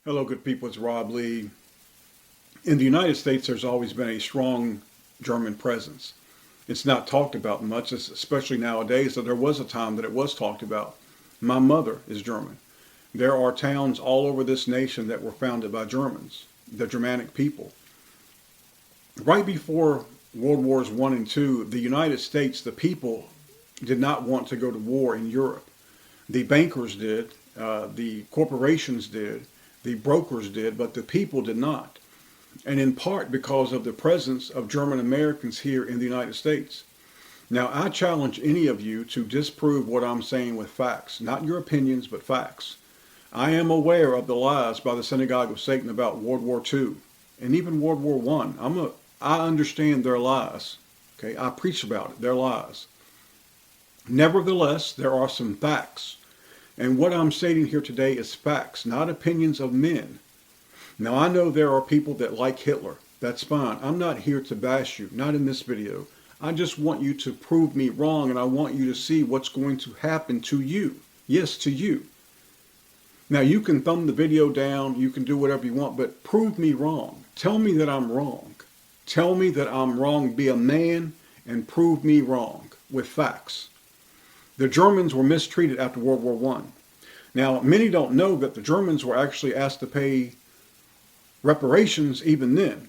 Hello, good people. It's Rob Lee. In the United States, there's always been a strong German presence. It's not talked about much, especially nowadays, but there was a time that it was talked about. My mother is German. There are towns all over this nation that were founded by Germans, the Germanic people. Right before World Wars I and II, the United States, the people did not want to go to war in Europe. The bankers did, the corporations did, the brokers did, but the people did not. And in part because of the presence of German Americans here in the United States. Now, I challenge any of you to disprove what I'm saying with facts, not your opinions, but facts. I am aware of the lies by the synagogue of Satan about World War II and even World War I. I understand their lies. Okay, I preach about it, their lies. Nevertheless, there are some facts. And what I'm stating here today is facts, not opinions of men. Now, I know there are people that like Hitler. That's fine. I'm not here to bash you, not in this video. I just want you to prove me wrong, and I want you to see what's going to happen to you. Yes, to you. Now, you can thumb the video down, you can do whatever you want, but prove me wrong. Tell me that I'm wrong. Tell me that I'm wrong. Be a man and prove me wrong with facts. The Germans were mistreated after World War I. Now, many don't know that the Germans were actually asked to pay reparations even then,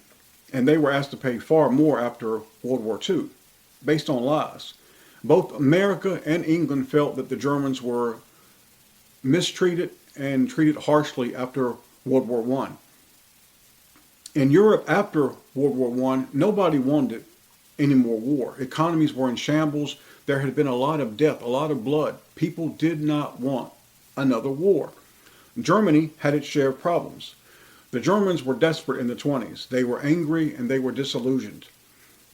and they were asked to pay far more after World War II, based on lies. Both America and England felt that the Germans were mistreated and treated harshly after World War I. In Europe, after World War I, nobody wanted any more war. Economies were in shambles. There had been a lot of death, a lot of blood. People did not want another war. Germany had its share of problems. The Germans were desperate in the 20s. They were angry and they were disillusioned.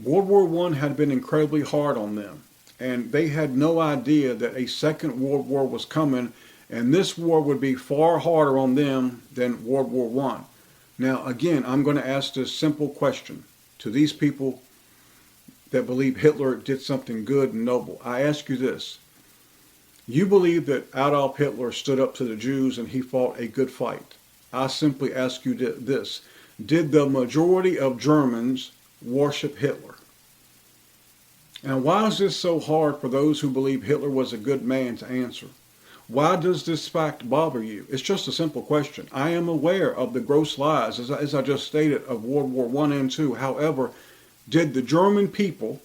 World War I had been incredibly hard on them, and they had no idea that a second World War was coming, and this war would be far harder on them than World War I. Now, again, I'm going to ask this simple question to these people that believe Hitler did something good and noble. I ask you this. You believe that Adolf Hitler stood up to the Jews and he fought a good fight. I simply ask you this. Did the majority of Germans worship Hitler? And why is this so hard for those who believe Hitler was a good man to answer? Why does this fact bother you? It's just a simple question. I am aware of the gross lies, as I just stated, of World War I and II. However, did the German people,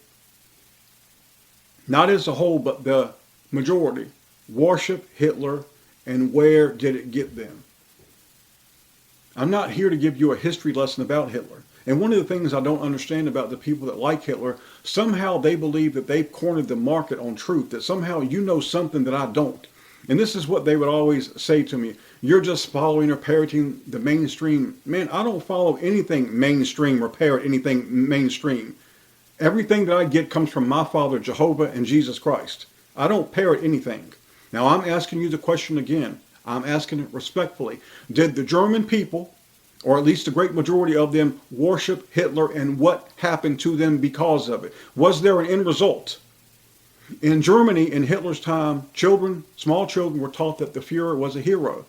not as a whole, but the majority, worship Hitler, and where did it get them? I'm not here to give you a history lesson about Hitler. And one of the things I don't understand about the people that like Hitler, somehow they believe that they've cornered the market on truth, that somehow you know something that I don't. And this is what they would always say to me. You're just following or parroting the mainstream. Man, I don't follow anything mainstream or parrot anything mainstream. Everything that I get comes from my Father, Jehovah, and Jesus Christ. I don't parrot anything. Now, I'm asking you the question again. I'm asking it respectfully. Did the German people, or at least the great majority of them, worship Hitler, and what happened to them because of it? Was there an end result? In Germany, in Hitler's time, small children were taught that the Fuhrer was a hero,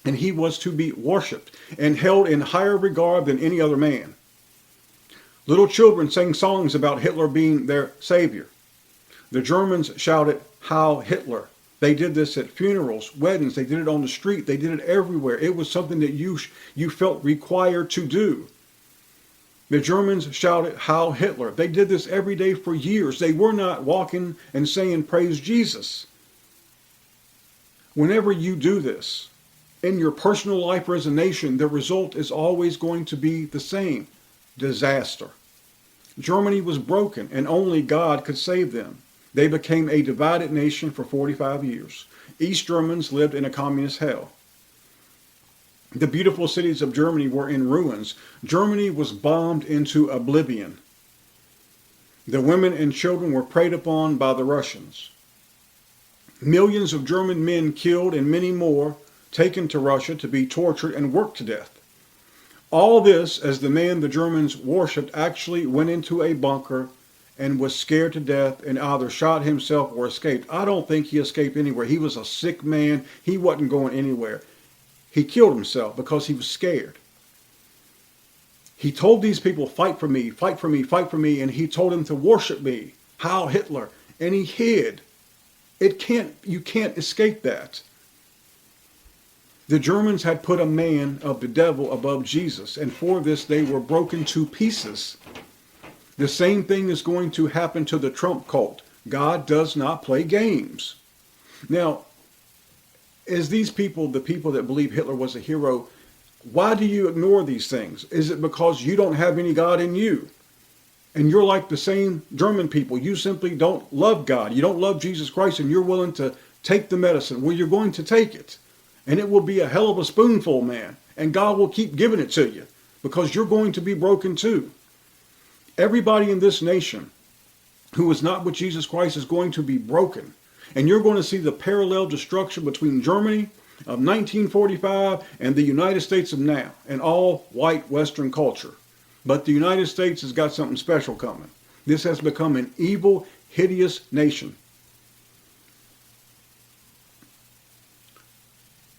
and he was to be worshipped and held in higher regard than any other man. Little children sang songs about Hitler being their savior. The Germans shouted, "Heil Hitler." They did this at funerals, weddings. They did it on the street. They did it everywhere. It was something that you felt required to do. The Germans shouted, "Heil Hitler." They did this every day for years. They were not walking and saying, "Praise Jesus." Whenever you do this in your personal life or as a nation, the result is always going to be the same: disaster. Germany was broken, and only God could save them. They became a divided nation for 45 years. East Germans lived in a communist hell. The beautiful cities of Germany were in ruins. Germany was bombed into oblivion. The women and children were preyed upon by the Russians. Millions of German men killed and many more taken to Russia to be tortured and worked to death. All this as the man the Germans worshipped actually went into a bunker and was scared to death and either shot himself or escaped. I don't think he escaped anywhere. He was a sick man. He wasn't going anywhere. He killed himself because he was scared. He told these people, fight for me, fight for me, fight for me, and he told them to worship me. Heil Hitler. And he hid. You can't escape that. The Germans had put a man of the devil above Jesus, and for this they were broken to pieces. The same thing is going to happen to the Trump cult. God does not play games. Now, as these people, the people that believe Hitler was a hero, why do you ignore these things? Is it because you don't have any God in you? And you're like the same German people. You simply don't love God. You don't love Jesus Christ, and you're willing to take the medicine. Well, you're going to take it. And it will be a hell of a spoonful, man. And God will keep giving it to you because you're going to be broken too. Everybody in this nation who is not with Jesus Christ is going to be broken. And you're going to see the parallel destruction between Germany of 1945 and the United States of now, and all white Western culture. But the United States has got something special coming. This has become an evil, hideous nation.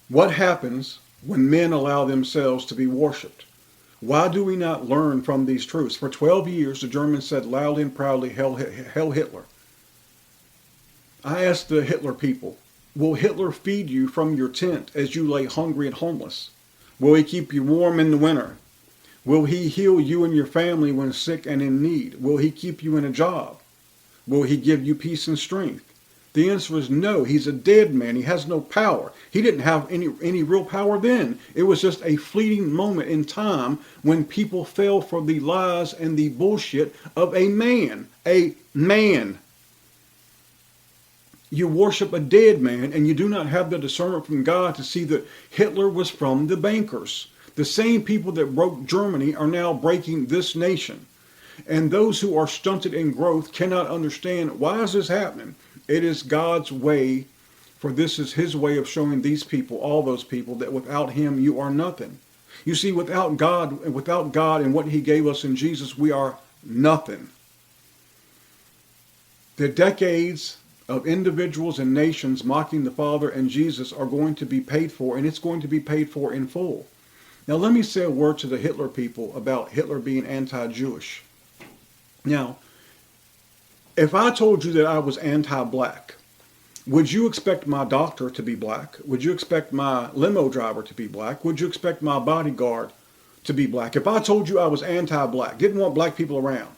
What happens when men allow themselves to be worshipped? Why do we not learn from these truths? For 12 years, the Germans said loudly and proudly, Heil Hitler. I asked the Hitler people, will Hitler feed you from your tent as you lay hungry and homeless? Will he keep you warm in the winter? Will he heal you and your family when sick and in need? Will he keep you in a job? Will he give you peace and strength? The answer is no. He's a dead man. He has no power. He didn't have any real power then. It was just a fleeting moment in time when people fell for the lies and the bullshit of a man. A man. You worship a dead man, and you do not have the discernment from God to see that Hitler was from the bankers. The same people that broke Germany are now breaking this nation. And those who are stunted in growth cannot understand, why is this happening? It is God's way, for this is his way of showing these people, all those people, that without him you are nothing. You see, without God and what he gave us in Jesus, we are nothing. The decades of individuals and nations mocking the Father and Jesus are going to be paid for, and it's going to be paid for in full. Now let me say a word to the Hitler people about Hitler being anti-Jewish. Now, if I told you that I was anti-black, would you expect my doctor to be black? Would you expect my limo driver to be black? Would you expect my bodyguard to be black? If I told you I was anti-black, didn't want black people around,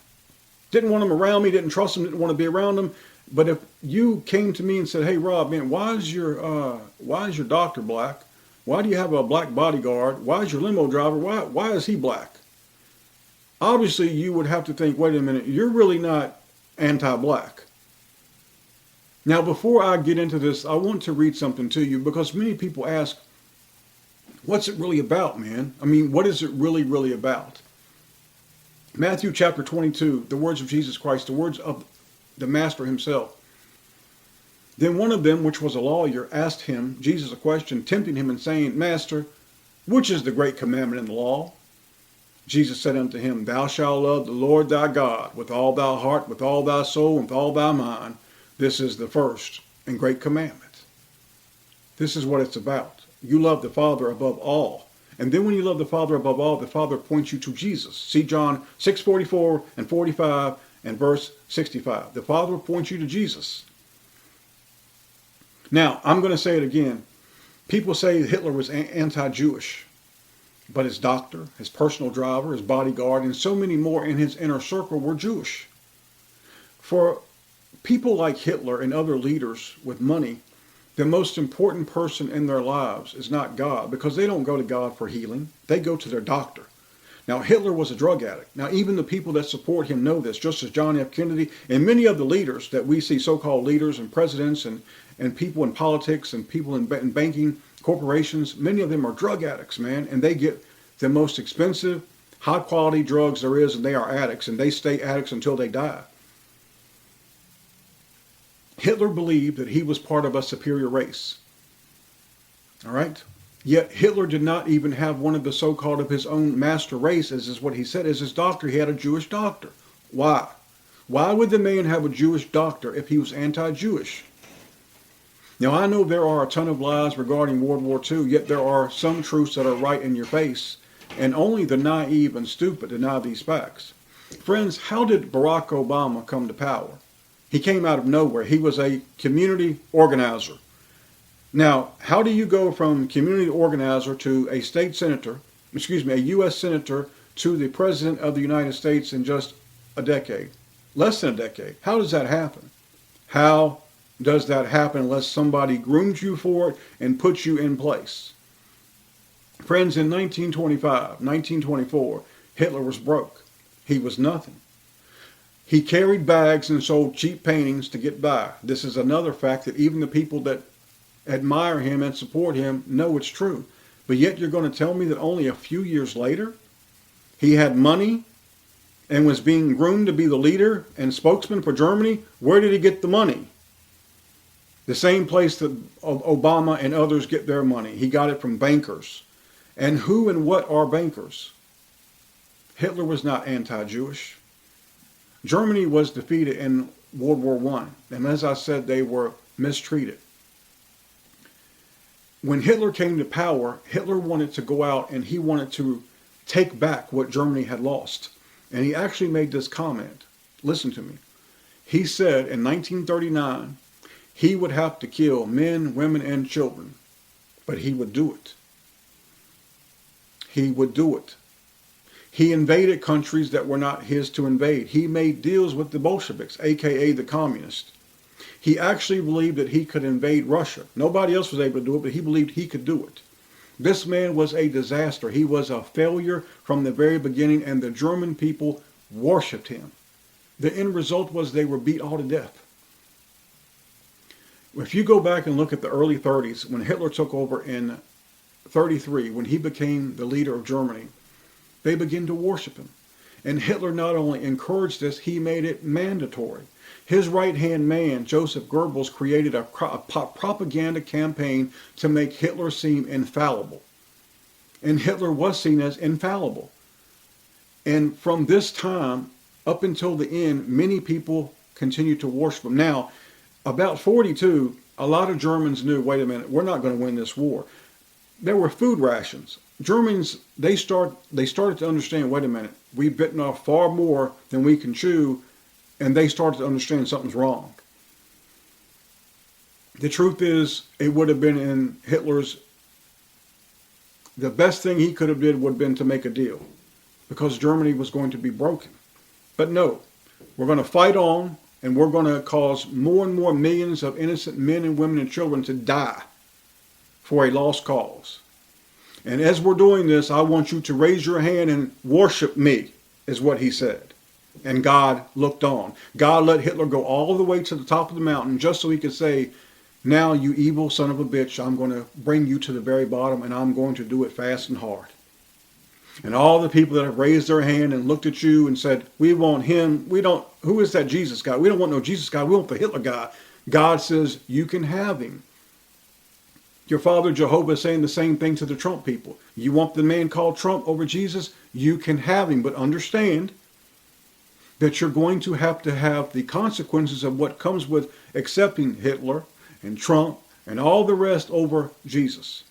didn't want them around me, didn't trust them, didn't want to be around them, but if you came to me and said, hey Rob, man, why is your doctor black? Why do you have a black bodyguard? Why is your limo driver, why is he black? Obviously you would have to think, wait a minute, you're really not anti-black. Now, before I get into this, I want to read something to you because many people ask, what's it really about, man? I mean, what is it really about? Matthew chapter 22, the words of Jesus Christ, the words of the Master himself. Then one of them, which was a lawyer, asked him, Jesus, a question, tempting him and saying, Master, which is the great commandment in the law? Jesus said unto him, Thou shalt love the Lord thy God with all thy heart, with all thy soul, and with all thy mind. This is the first and great commandment. This is what it's about. You love the Father above all. And then when you love the Father above all, the Father points you to Jesus. See John 6:44 and 45 and verse 65. The Father points you to Jesus. Now, I'm going to say it again. People say Hitler was anti-Jewish. But his doctor, his personal driver, his bodyguard, and so many more in his inner circle were Jewish. For people like Hitler and other leaders with money, the most important person in their lives is not God, because they don't go to God for healing. They go to their doctor. Now, Hitler was a drug addict. Now, even the people that support him know this, just as John F. Kennedy and many of the leaders that we see, so-called leaders and presidents and people in politics and people in banking, corporations, many of them are drug addicts, man, and they get the most expensive, high-quality drugs there is, and they are addicts, and they stay addicts until they die. Hitler believed that he was part of a superior race. All right? Yet Hitler did not even have one of the so-called of his own master race, as is what he said, as his doctor. He had a Jewish doctor. Why? Why would the man have a Jewish doctor if he was anti-Jewish? Now, I know there are a ton of lies regarding World War II, yet there are some truths that are right in your face, and only the naive and stupid deny these facts. Friends, how did Barack Obama come to power? He came out of nowhere. He was a community organizer. Now, how do you go from community organizer to a a U.S. senator, to the president of the United States in just a decade? Less than a decade. How does that happen? How does that happen unless somebody grooms you for it and puts you in place? Friends, in 1925, 1924, Hitler was broke. He was nothing. He carried bags and sold cheap paintings to get by. This is another fact that even the people that admire him and support him know it's true. But yet you're going to tell me that only a few years later, he had money and was being groomed to be the leader and spokesman for Germany? Where did he get the money? The same place that Obama and others get their money. He got it from bankers. And who and what are bankers? Hitler was not anti-Jewish. Germany was defeated in World War I. And as I said, they were mistreated. When Hitler came to power, Hitler wanted to go out and he wanted to take back what Germany had lost. And he actually made this comment. Listen to me. He said in 1939, he would have to kill men, women, and children, but he would do it. He would do it. He invaded countries that were not his to invade. He made deals with the Bolsheviks, aka the communists. He actually believed that he could invade Russia. Nobody else was able to do it, but he believed he could do it. This man was a disaster. He was a failure from the very beginning, and the German people worshipped him. The end result was they were beat all to death. If you go back and look at the early 30s, when Hitler took over in 33, when he became the leader of Germany, they began to worship him. And Hitler not only encouraged this, he made it mandatory. His right-hand man, Joseph Goebbels, created a propaganda campaign to make Hitler seem infallible. And Hitler was seen as infallible. And from this time up until the end, many people continued to worship him. Now, about 42, a lot of Germans knew, wait a minute, we're not going to win this war. There were food rations. Germans, they started to understand, wait a minute, we've bitten off far more than we can chew, and they started to understand something's wrong. The truth is, it would have been in Hitler's, the best thing he could have did would have been to make a deal, because Germany was going to be broken. But no, we're going to fight on, and we're going to cause more and more millions of innocent men and women and children to die for a lost cause. And as we're doing this, I want you to raise your hand and worship me, is what he said. And God looked on. God let Hitler go all the way to the top of the mountain just so he could say, now you evil son of a bitch, I'm going to bring you to the very bottom, and I'm going to do it fast and hard. And all the people that have raised their hand and looked at you and said, we want him, who is that Jesus guy? We don't want no Jesus guy, we want the Hitler guy. God says, you can have him. Your father Jehovah is saying the same thing to the Trump people. You want the man called Trump over Jesus? You can have him, but understand that you're going to have the consequences of what comes with accepting Hitler and Trump and all the rest over Jesus.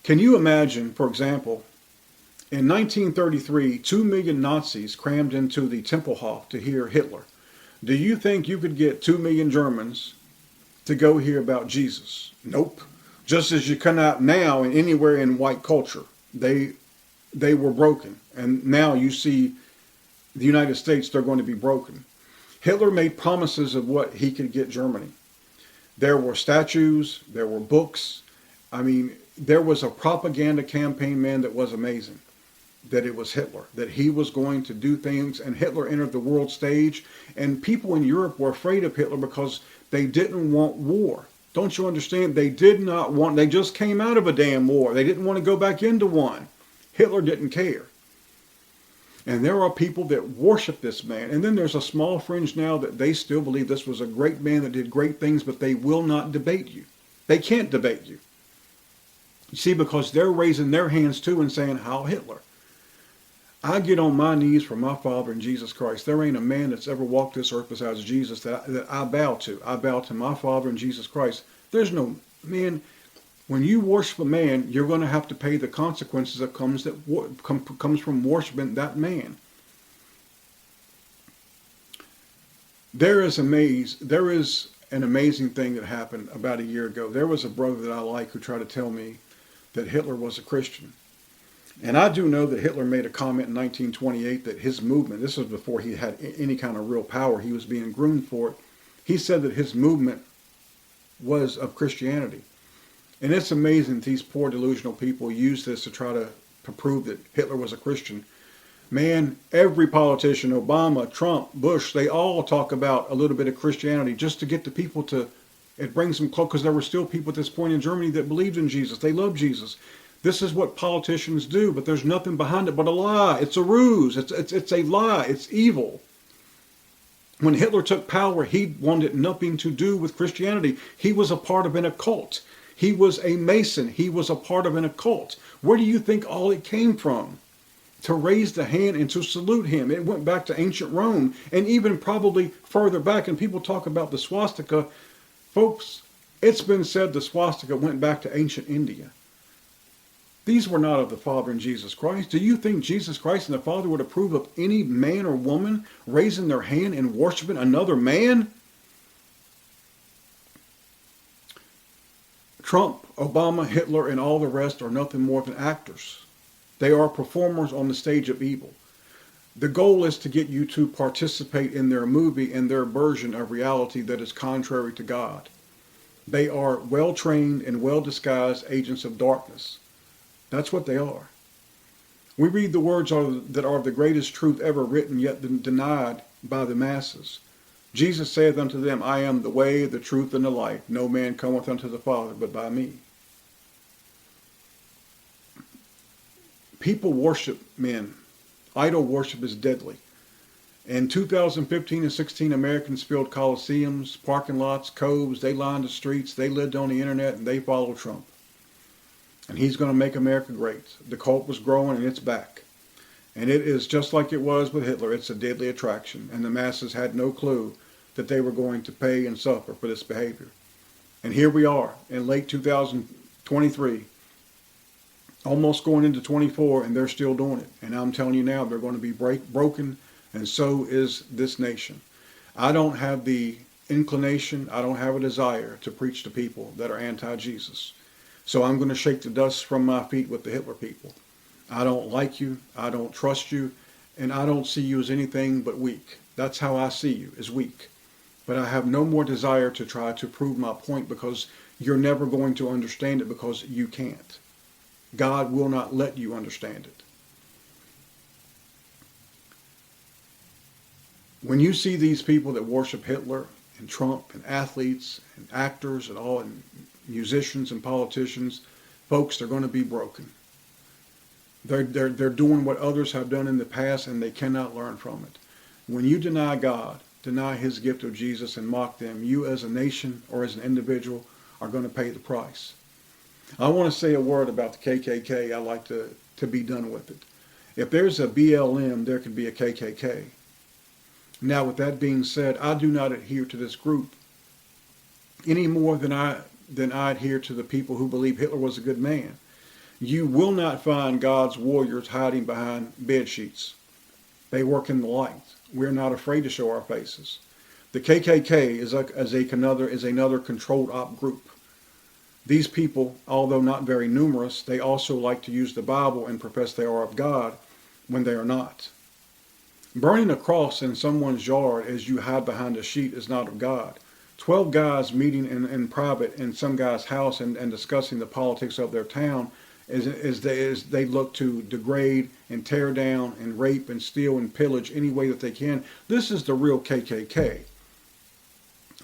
Can you imagine, for example, in 1933, 2 million Nazis crammed into the Tempelhof to hear Hitler. Do you think you could get 2 million Germans to go hear about Jesus? Nope. Just as you cannot now in anywhere in white culture. They were broken. And now you see the United States, they're going to be broken. Hitler made promises of what he could get Germany. There were statues, there were books. I mean, there was a propaganda campaign, man, that was amazing. That it was Hitler, that he was going to do things, and Hitler entered the world stage, and people in Europe were afraid of Hitler because they didn't want war. Don't you understand? They did not want, they just came out of a damn war. They didn't want to go back into one. Hitler didn't care. And there are people that worship this man. And then there's a small fringe now that they still believe this was a great man that did great things, but they will not debate you. They can't debate you. You see, because they're raising their hands too and saying, Heil Hitler. I get on my knees for my Father and Jesus Christ. There ain't a man that's ever walked this earth besides Jesus that I bow to. I bow to my Father and Jesus Christ. There's no man. When you worship a man, you're going to have to pay the consequences that comes from worshiping that man. There is an amazing thing that happened about a year ago. There was a brother that I like who tried to tell me that Hitler was a Christian. And I do know that Hitler made a comment in 1928 that his movement, this was before he had any kind of real power, he was being groomed for it. He said that his movement was of Christianity. And it's amazing that these poor delusional people use this to try to prove that Hitler was a Christian. Man, every politician, Obama, Trump, Bush, they all talk about a little bit of Christianity just to get the people to, it brings them close, because there were still people at this point in Germany that believed in Jesus. They loved Jesus. This is what politicians do, but there's nothing behind it but a lie. It's a ruse. It's a lie. It's evil. When Hitler took power, he wanted nothing to do with Christianity. He was a part of an occult. He was a Mason. He was a part of an occult. Where do you think all it came from? To raise the hand and to salute him. It went back to ancient Rome and even probably further back. And people talk about the swastika. Folks, it's been said the swastika went back to ancient India. These were not of the Father and Jesus Christ. Do you think Jesus Christ and the Father would approve of any man or woman raising their hand and worshiping another man? Trump, Obama, Hitler, and all the rest are nothing more than actors. They are performers on the stage of evil. The goal is to get you to participate in their movie and their version of reality that is contrary to God. They are well-trained and well-disguised agents of darkness. That's what they are. We read the words that are the greatest truth ever written, yet denied by the masses. Jesus saith unto them, I am the way, the truth, and the life. No man cometh unto the Father but by me. People worship men. Idol worship is deadly. In 2015 and 16, Americans filled coliseums, parking lots, coves. They lined the streets. They lived on the internet, and they followed Trump. And he's going to make America great. The cult was growing, and it's back. And it is just like it was with Hitler. It's a deadly attraction. And the masses had no clue that they were going to pay and suffer for this behavior. And here we are in late 2023, almost going into 24, and they're still doing it. And I'm telling you now, they're going to be broken, and so is this nation. I don't have the inclination, I don't have a desire to preach to people that are anti-Jesus. So I'm going to shake the dust from my feet with the Hitler people. I don't like you, I don't trust you, and I don't see you as anything but weak. That's how I see you, as weak. But I have no more desire to try to prove my point, because you're never going to understand it, because you can't. God will not let you understand it. When you see these people that worship Hitler and Trump and athletes and actors and all, and musicians and politicians, folks, they're going to be broken. They're doing what others have done in the past, and they cannot learn from it. When you deny God, deny his gift of Jesus, and mock them, you as a nation or as an individual are going to pay the price. I want to say a word about the KKK. I like to be done with it. If there's a BLM, there can be a KKK. Now, with that being said, I do not adhere to this group any more than I adhere to the people who believe Hitler was a good man. You will not find God's warriors hiding behind bed sheets. They work in the light. We're not afraid to show our faces. The KKK is another controlled op group. These people, although not very numerous, they also like to use the Bible and profess they are of God when they are not. Burning a cross in someone's yard as you hide behind a sheet is not of God. 12 guys meeting in private in some guy's house and discussing the politics of their town as they look to degrade and tear down and rape and steal and pillage any way that they can. This is the real KKK.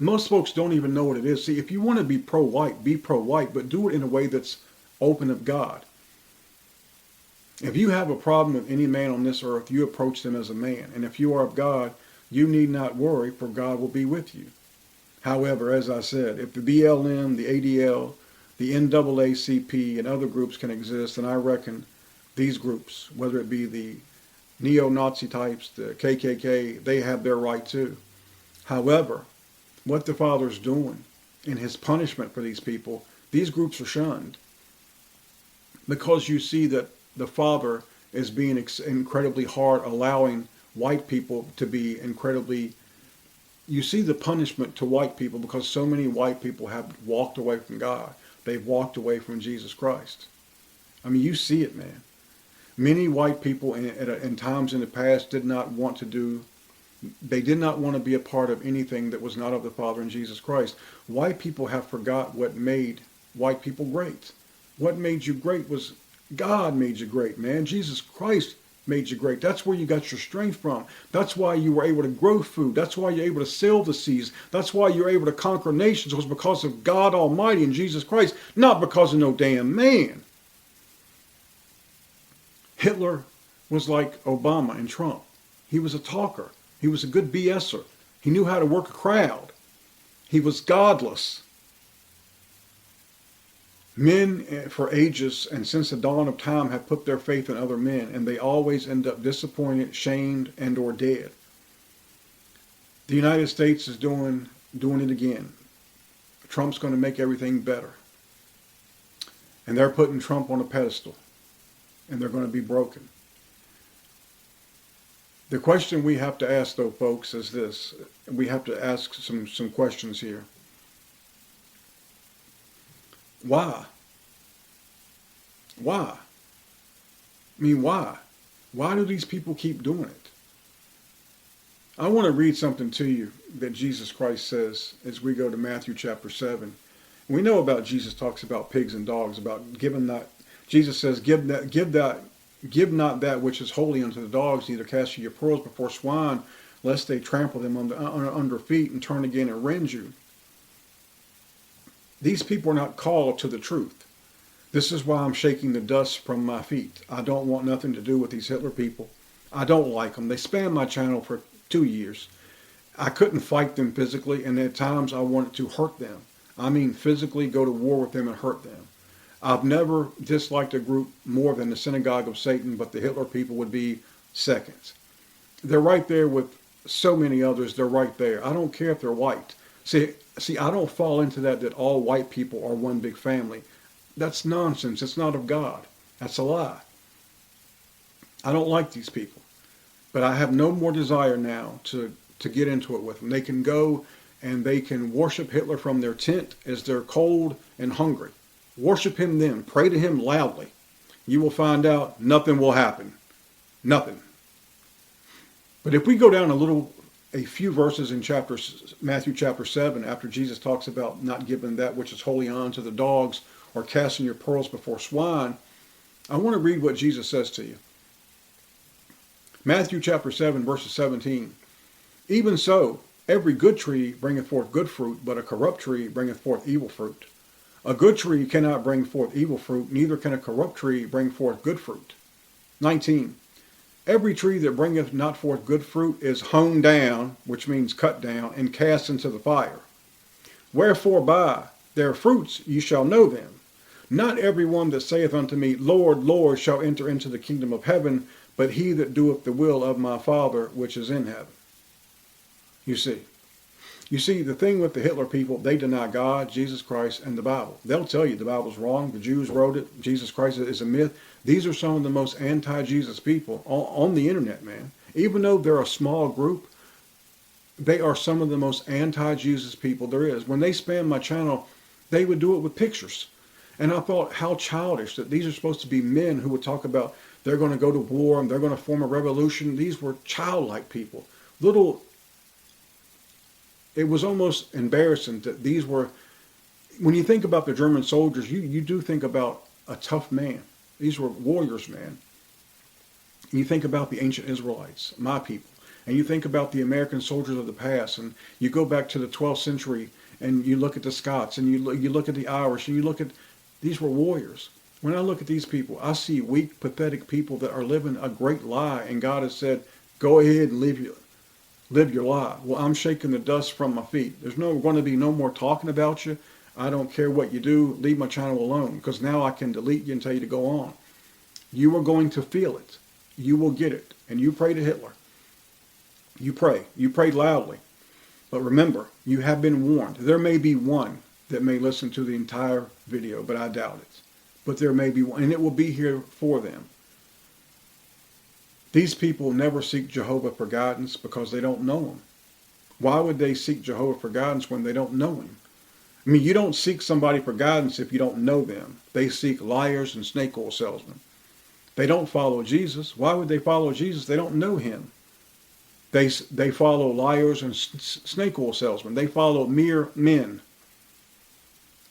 Most folks don't even know what it is. See, if you want to be pro-white, but do it in a way that's open of God. If you have a problem with any man on this earth, you approach them as a man. And if you are of God, you need not worry, for God will be with you. However, as I said, if the BLM, the ADL, the NAACP, and other groups can exist, then I reckon these groups, whether it be the neo-Nazi types, the KKK, they have their right too. However, what the Father's doing in his punishment for these people, these groups are shunned because you see that the Father is being incredibly hard, allowing white people to be incredibly, you see the punishment to white people because so many white people have walked away from God. They've walked away from Jesus Christ. I mean, you see it, man. Many white people in times in the past did not want to be a part of anything that was not of the Father and Jesus Christ. White people have forgot what made white people great. What made you great was God made you great, man. Jesus Christ made you great. That's where you got your strength from. That's why you were able to grow food. That's why you're able to sail the seas. That's why you're able to conquer nations. It was because of God Almighty and Jesus Christ, not because of no damn man. Hitler was like Obama and Trump. He was a talker. He was a good BSer. He knew how to work a crowd. He was godless. Men for ages and since the dawn of time have put their faith in other men, and they always end up disappointed, shamed, and or dead. The United States is doing it again. Trump's going to make everything better. And they're putting Trump on a pedestal. And they're going to be broken. The question we have to ask, though, folks, is this. We have to ask some questions here. Why? Why? I mean, why? Why do these people keep doing it? I want to read something to you that Jesus Christ says as we go to Matthew chapter 7. We know about Jesus talks about pigs and dogs, about giving that. Jesus says, give not that which is holy unto the dogs, neither cast ye your pearls before swine, lest they trample them under feet and turn again and rend you. These people are not called to the truth. This is why I'm shaking the dust from my feet. I don't want nothing to do with these Hitler people. I don't like them. They spammed my channel for 2 years. I couldn't fight them physically, and at times I wanted to hurt them. I mean physically go to war with them and hurt them. I've never disliked a group more than the synagogue of Satan, but the Hitler people would be seconds. They're right there with so many others. They're right there. I don't care if they're white. See, I don't fall into that all white people are one big family. That's nonsense. It's not of God. That's a lie. I don't like these people. But I have no more desire now to get into it with them. They can go and they can worship Hitler from their tent as they're cold and hungry. Worship him then. Pray to him loudly. You will find out nothing will happen. Nothing. But if we go down a few verses in Matthew chapter 7, after Jesus talks about not giving that which is holy unto the dogs or casting your pearls before swine, I want to read what Jesus says to you. Matthew chapter 7, verses 17. Even so, every good tree bringeth forth good fruit, but a corrupt tree bringeth forth evil fruit. A good tree cannot bring forth evil fruit, neither can a corrupt tree bring forth good fruit. 19. Every tree that bringeth not forth good fruit is hewn down, which means cut down, and cast into the fire. Wherefore by their fruits ye shall know them. Not every one that saith unto me, Lord, Lord, shall enter into the kingdom of heaven, but he that doeth the will of my Father which is in heaven. You see, the thing with the Hitler people, they deny God, Jesus Christ, and the Bible. They'll tell you the Bible's wrong. The Jews wrote it. Jesus Christ is a myth. These are some of the most anti-Jesus people on the internet, man. Even though they're a small group, they are some of the most anti-Jesus people there is. When they spam my channel, they would do it with pictures. And I thought, how childish that these are supposed to be men who would talk about they're going to go to war and they're going to form a revolution. These were childlike people. It was almost embarrassing that these were, when you think about the German soldiers, you do think about a tough man. These were warriors, man. And you think about the ancient Israelites, my people. And you think about the American soldiers of the past. And you go back to the 12th century and you look at the Scots and you look at the Irish and you look at, these were warriors. When I look at these people, I see weak, pathetic people that are living a great lie. And God has said, go ahead and live your lie. Well, I'm shaking the dust from my feet. There's going to be no more talking about you. I don't care what you do. Leave my channel alone, because now I can delete you and tell you to go on. You are going to feel it. you will get it. And you pray to Hitler. You pray. You pray loudly. But remember, you have been warned. There may be one that may listen to the entire video, but I doubt it. But there may be one, and it will be here for them. These people never seek Jehovah for guidance because they don't know him. Why would they seek Jehovah for guidance when they don't know him? I mean, you don't seek somebody for guidance if you don't know them. They seek liars and snake oil salesmen. They don't follow Jesus. Why would they follow Jesus? They don't know him. They follow liars and snake oil salesmen. They follow mere men.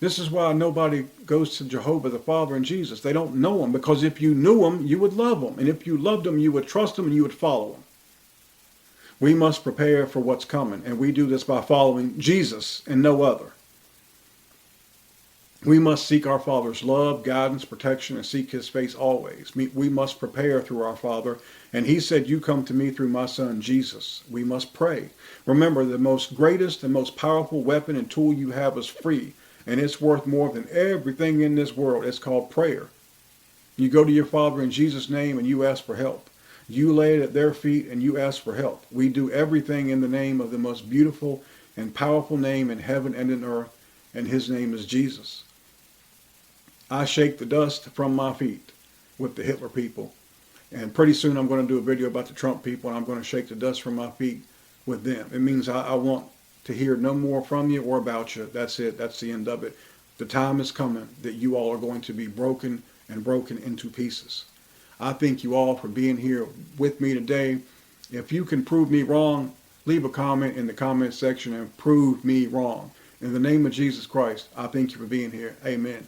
This is why nobody goes to Jehovah the Father and Jesus. They don't know him, because if you knew him, you would love him. And if you loved him, you would trust him and you would follow him. We must prepare for what's coming, and we do this by following Jesus and no other. We must seek our Father's love, guidance, protection, and seek his face always. We must prepare through our Father. And he said, you come to me through my Son, Jesus. We must pray. Remember, the most greatest and most powerful weapon and tool you have is free. And it's worth more than everything in this world. It's called prayer. You go to your Father in Jesus' name and you ask for help. You lay it at their feet and you ask for help. We do everything in the name of the most beautiful and powerful name in heaven and in earth. And his name is Jesus. I shake the dust from my feet with the Hitler people. And pretty soon I'm going to do a video about the Trump people, and I'm going to shake the dust from my feet with them. It means I want to hear no more from you or about you. That's it. That's the end of it. The time is coming that you all are going to be broken and broken into pieces. I thank you all for being here with me today. If you can prove me wrong, leave a comment in the comment section and prove me wrong. In the name of Jesus Christ, I thank you for being here. Amen.